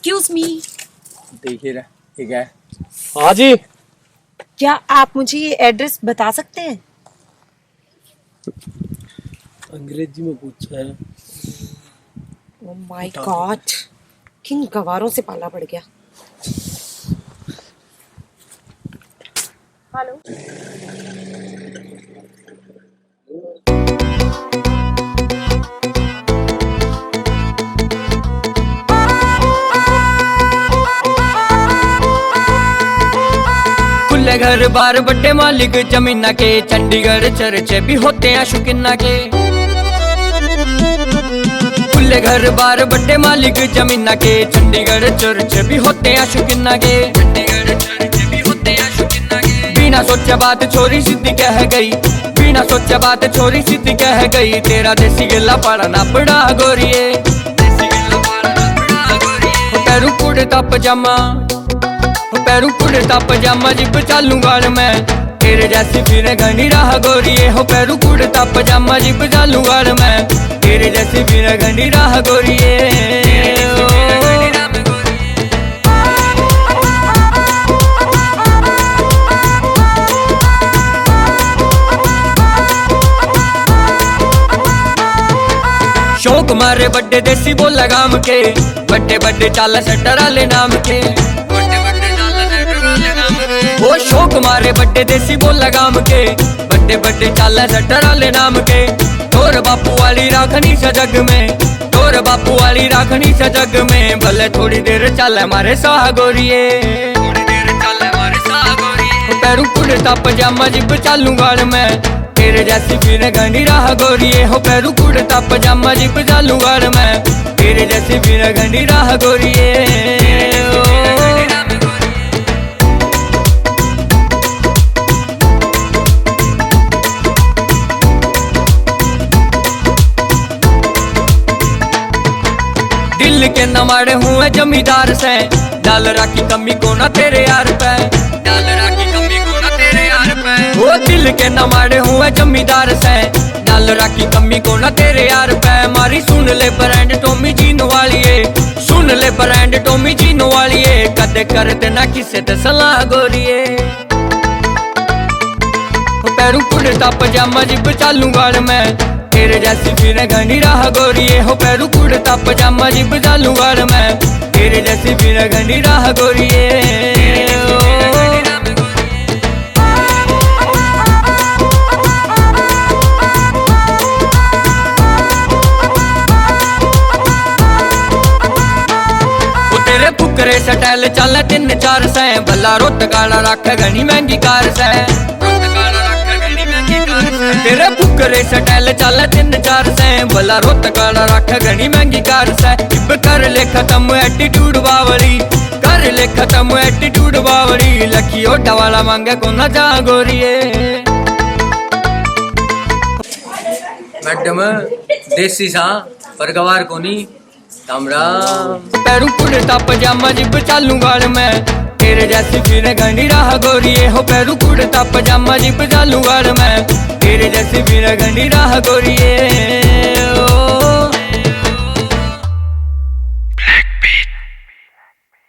Excuse me, देखिए रहा ठीक है। हाँ जी। क्या आप मुझे ये एड्रेस बता सकते हैं? अंग्रेजी में पूछा है। ओह माय गॉड, किन गवारों से पाला पड़ गया। हेलो, खुले घर बार बड़े मालिक जमीना के, चंडीगढ़ चर्चे भी होते हैं शौकीना के। खुले घर बार बड़े मालिक जमीना के, चंडीगढ़ चर्चे भी होते हैं शौकीना के। चंडीगढ़ चर्चे भी होते हैं शौकीना के। बिना सोचे बात छोरी सीधी कह गई, बिना सोचे बात छोरी सीधी कह गई। तेरा देसी गिला पढ़ना पड़ा गोरिए, देसी गिला पढ़ना पड़ा गोरिए। पैरू कुड़ता पजामा, पैरू कुड़ता पजामा जिप चालू गाल में, तेरे जैसी फिर घनी राह गोरिए। हो पैरू कुड़ता पजामा जिप चालू गाल में, तेरे जैसी फिर घनी राह गोरिए। शौक मारे बड्डे देसी बोल लगाम के, बड्डे बड्डे चाल शटर वाले नाम के। वो शौक मारे बड्डे देसी बोल लगाम के, बड्डे बड्डे चाल शटर वाले नाम के। तोर बापू वाली राखनी सा जग में, तोर बापू वाली राखनी सा जग में। भले थोड़ी देर चल मारे साह गोरिए, थोड़ी देर चल मारे साह गोरिए। पैरू कुड़ता पजामा जिप चालू गाल में, तेरे जैसी फिर घनी राह गोरिए। हो पैरू कुड़ता पजामा जिप चालू गाल में, तेरे जैसी फिर घनी राह गोरिए। दिल के नमाड़े हुए जमींदार से, डॉलर की कमी को ना तेरे यार पे, डॉलर की कमी को ना तेरे यार पे। वो दिल के नमाड़े हुए जमींदार से, डॉलर की कमी को ना तेरे यार पे। मारी सुन ले ब्रांड टॉमी जीन वाली है, सुन ले ब्रांड टॉमी जीन वाली है। कदे कर देना किसे ते सलाह गोरिए। पैरू कुड़ता पजामा जिप चालू गाल में, तेरे जैसी फिर घनी राह गोरिए। हो पैरू कुड़ता पजामा जिप चालू गाल में, तेरे जैसी फिर घनी राह गोरिए। तेरे फुकरे स्टाइल चल 3-4 से, भला रोट काला रख घनी महंगी कार से। तेरे फुकरे स्टाइल चल 3-4 से, भला रोट काला रख घनी महंगी कार से। इब कर ले खत्म एटीट्यूड बावली, कर ले खत्म एटीट्यूड बावली। लखी ओटा वाला मांगे को ना जा गोरिए। मैडम देसी सा पर गवार को नी राम राम। पैरू कुड़ता पजामा जिप चालू गाल में, तेरे जैसी फिर घनी राह गोरिए। हो पैरू कुड़ता पजामा जिप चालू गाल में, तेरे जैसी फिर घनी राह गोरिए।